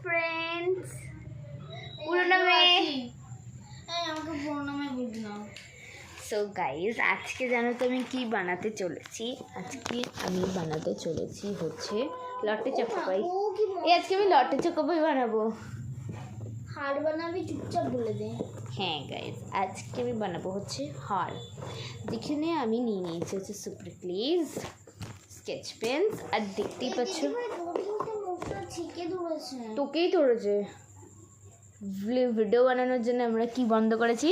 Friends, পুরো নামে আমাকে পুরো নামে বলবি না। সো গাইজ, আজকে জানো তো আমি কি বানাতে চলেছি? আজকে আমি বানাতে চলেছি হচ্ছে লটে চকোপাই। আজকে আমি লটে চকোপাই বানাবো। হাড় বানাবি, চুপচাপ বলে দে। হ্যাঁ গাইজ, আজকে আমি বানাবো হচ্ছে হাড়। যেখানে আমি নিয়ে নিয়েছি হচ্ছে সুপার গ্লিজ, স্কেচ পেন্স, আর দেখতেই পাচ্ছ তোকেই ধরেছে। ভিডিও বানানোর জন্য আমরা কি বন্ধ করেছি?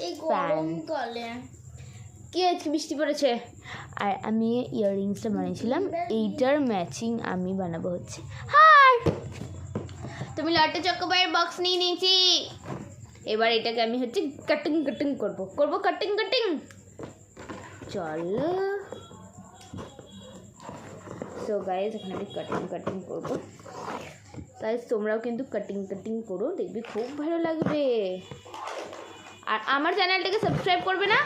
এই গরমকালে কি আজকে বৃষ্টি পড়েছে। আর আমি ইয়াররিংসটা বানিয়েছিলাম, এইটার ম্যাচিং আমি বানাবো হচ্ছে হার। তুমি লটে চকোপাইয়ের বক্স নিয়ে নিয়েছি, এবার এটাকে আমি হচ্ছে কাটিং করবো কাটিং চলো। সো গাইজ, এখন আমি কাটিং করবো। গাইজ তোমরাও কিন্তু কাটিং করো, দেখবি খুব ভালো লাগবে। আর আমার চ্যানেলটাকে সাবস্ক্রাইব করবে না?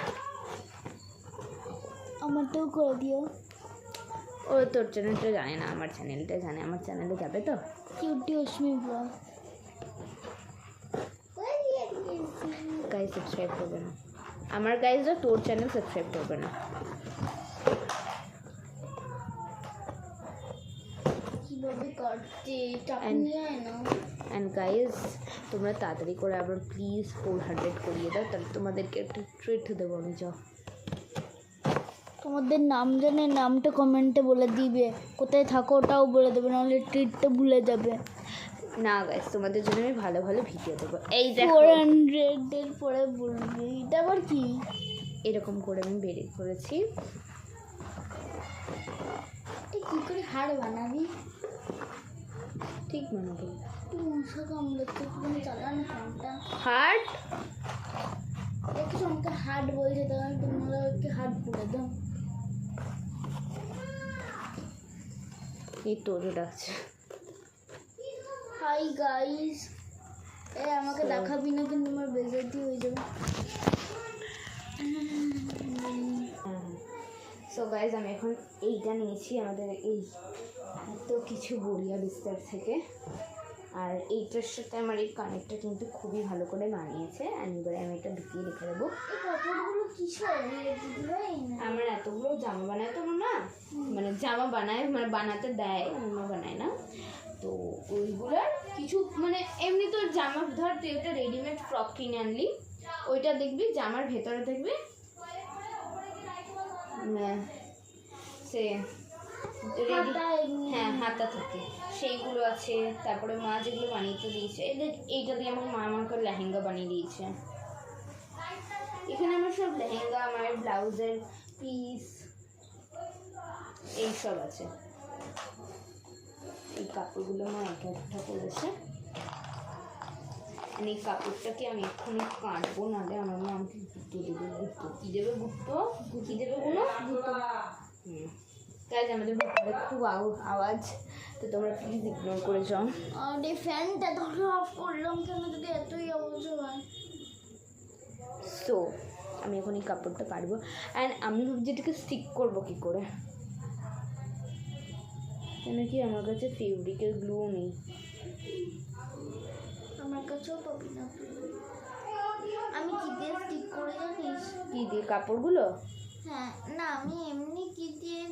আমারটাও করে দিও। ও তোর চ্যানেলটা জানে না, আমার চ্যানেলটা জানে। আমার চ্যানেলে যাবে তো cutie Ashmi blog. Guys subscribe করবে না আমার গাইজরা, তোর চ্যানেল সাবস্ক্রাইব করবে না। কিভাবে কাটতে টাকা নিয়ে না। অ্যান্ড গাইজ, তোমরা তাড়াতাড়ি করে আবার প্লিজ 400 করিয়ে দাও, তাহলে তোমাদেরকে একটা ট্রিট দেবো আমি। যাও, তোমাদের নাম জানে, নামটা কমেন্টে বলে দিবে, কোথায় থাকো ওটাও বলে দেবে, নাহলে ট্রিটটা ভুলে যাবে। না গাইজ, তোমাদের জন্য আমি ভালো ভালো ভিডিও দেবো। এই দেখো 400 পরে বলবি। এটা আবার কি? এরকম করে আমি বেরিয়ে করেছি। কি করে হাড় বানাবি? ঠিক বানাবো। মশা কামড়াচ্ছে, তুমি চালানো ফোনটা। হার্ট দেখছো আমাকে হার্ট বলছে, তাহলে তোমরা ওকে হার্ট বলে দাও। এই তোরও ডাকছে। হাই গাইস, আমাকে দেখাবি না কিন্তু আমার বেজতি হয়ে যাবে। সো গাইজ, আমি এখন এইটা নিয়েছি আমাদের এই এত কিছু বড়িয়া বিস্তার থেকে। আর এইটার সাথে আমার এই কানেরটা কিন্তু খুবই ভালো করে মানিয়েছে। আর এবারে আমি এটা ঢুকিয়ে রেখে দেবো। এই কাপড়গুলো কিসের? আমার এতগুলো জামা বানায় তো না, মানে জামা বানায়, মানে বানাতে দেয়, আমার বানায় না। তো ওইগুলোর কিছু মানে এমনি তোর জামা, ধর তুই একটা রেডিমেড ফ্রক কিনে আনলি, ওইটা দেখবি জামার ভেতরে দেখবি সে হ্যাঁ হাতা থাকে, সেইগুলো আছে। তারপরে মা যেগুলো বানিয়ে দিয়েছে, এইটা দিয়ে আমার মা আমাকে লেহেঙ্গা বানিয়ে দিয়েছে। এখানে আমার সব লেহেঙ্গা, আমার ব্লাউজের পিস এইসব আছে। এই কাপড়গুলো মা একটা করেছে। এই কাপড়টাকে আমি এক্ষুনি কাটবো, নাহলে আমার মা আমাকে গুঁতো দেবে। কী দেবে গুঁতো? কী দেবে কোনো গুঁতো? তাই আমাদের ভিতরে খুব আওয়াজ, তো তোমরা প্লিজ ইগনোর করে যাও। আর এই ফ্যানটা ধরো অফ করলাম কেন যদি এতই আওয়াজ হয়? সো আমি এখন এই কাপড়টা কাটবো। অ্যান্ড আমি ভাবছি এটাকে স্টিক করবো কী করে, কেন কি আমার কাছে ফেব্রিকের গ্লুও নেই। আমার কাছেও পাবি না। আমি কি দিয়ে স্টিক করে জানিস? কী দিয়ে? কাপড়গুলো? হ্যাঁ না, আমি এমনি কি দিয়ে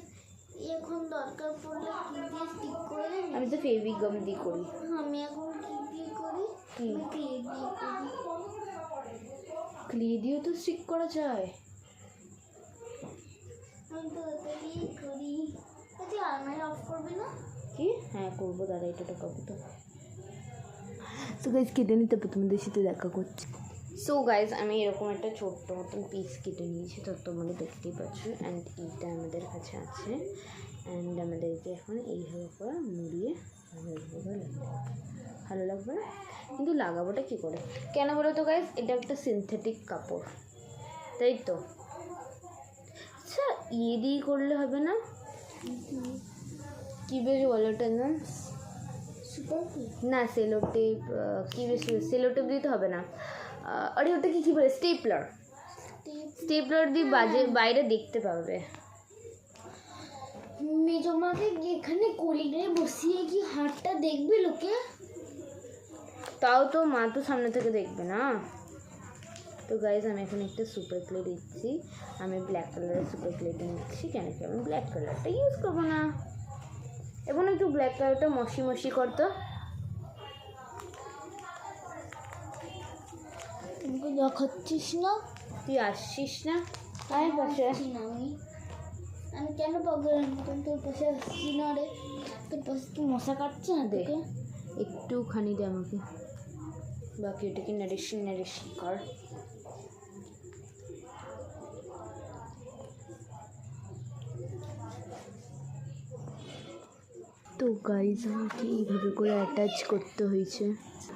এখন দরকার পড়লে কি দিয়ে স্টিক করে জানিস? আমি তো ফেব্রিক গাম দিয়ে করি। আমি এখন কি দিয়ে করি? কি? ক্লে দিয়ে করি। ক্লে দিয়েও তো স্টিক করা যায়। আমি তো ওটা দিয়েই করি। আচ্ছা, আলমারি অফ করবি না? কি? হ্যাঁ করবো, দাদা এটা টাকাবো তো। সো গাইজ, কেটে নিতে তোমাদের সাথে দেখা করছি। সো গাইজ, আমি এরকম একটা ছোট্ট মতন পিস কেটে নিয়েছি, তো তোমরা দেখতেই পাচ্ছ। অ্যান্ড এইটা আমাদের কাছে আছে। অ্যান্ড আমাদেরকে এখন এইভাবে করে মুড়িয়ে ভালো লাগবে না, কিন্তু লাগাবোটা কী করে কেন বলো তো গাইজ? এটা একটা সিনথেটিক কাপড়, তাই তো। আচ্ছা, ইয়ে দিয়ে করলে হবে না? কী বেশ বলো ওটা না? না সেলোটেপ, কী বেশি সেলোটেপ দিতে হবে না। আরে ওটাকে কী বলে? স্টেপলার দিয়ে বাইরে দেখতে পাবে। মেজমাকে এখানে করিডোরে বসিয়ে কি হাতটা দেখবে লোকে? তাও তো মা তো সামনে থেকে দেখবে না। তো গাইজ আমি এখন একটা সুপার ক্লে দিচ্ছি। আমি ব্ল্যাক কালারের সুপার ক্লেটা নিচ্ছি, কেন কি আমি ব্ল্যাক কালারটা ইউজ করবো না। এবং একটু ব্ল্যাক কালারটা মশি মশি করতো। তোমাকে দেখাচ্ছিস না? তুই আসছিস না? আমি পাশে আসছি না আমি কেন পাগলের মতন তোর পাশে আসছি না রে? তোর পাশে কি মশা কাটছে না দে, তোকে? একটুখানি দে আমাকে, বাকি ওটাকে নারিশি নারিশি কর। তো গাইজ আমাকে এইভাবে করে অ্যাটাচ করতে হয়েছে।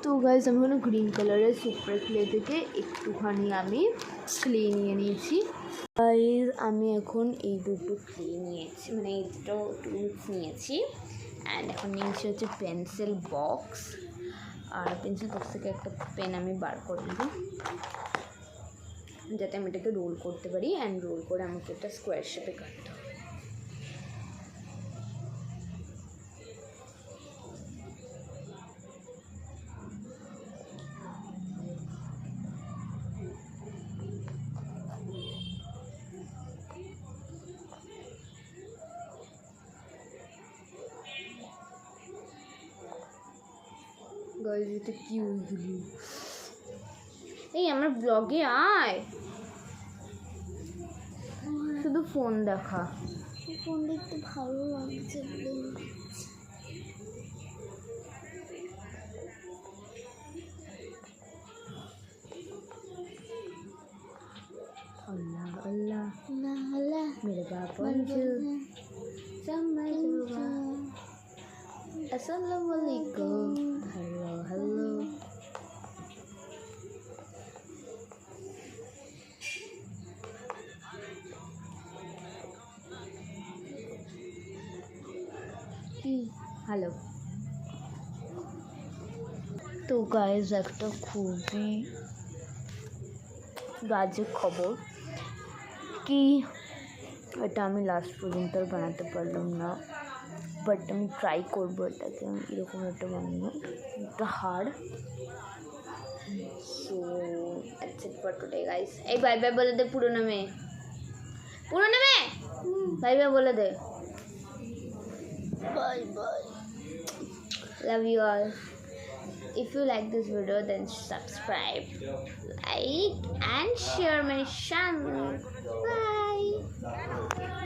তো গাইজ আমি কোনো গ্রিন কালারের সুপার ক্লে থেকে একটুখানি আমি ক্লে নিয়ে নিয়েছি। গাইজ আমি এখন এই দুটো ক্লে নিয়েছি, মানে এই দুটো টুলস নিয়েছি। অ্যান্ড এখন নিয়েছি হচ্ছে পেন্সিল বক্স। আর পেন্সিল বক্স থেকে একটা পেন আমি বার করে নেব, যাতে আমি এটাকে রোল করতে পারি। অ্যান্ড রোল করে আমাকে একটা স্কোয়ার শেপে কাটতে হবে। গাইজ এটা কি হয়েছিল? এই আমার ব্লগে আয়, শুধু ফোন দেখা। ফোন দেখতে ভালো লাগছে বলে। अल्लाह अल्लाह না হলে मेरे बाबा अस्सलामुअलैकुम, हेलो हेलो। हेलो। তো গাইজ একটা খুবই বাজে খবর কি এটা আমি লাস্ট পর্যন্ত আর বানাতে পারলাম না, বাট আমি ট্রাই করবো এটাকে এরকম একটা বানানো, একটা হাড়। So that's it for today guys. এই বাই বাই বলে দে পুরো নামে, পুরো নামে বাই বাই বলে দে। Bye bye. Love you all. If you like this video, then subscribe, like and share my channel. Bye.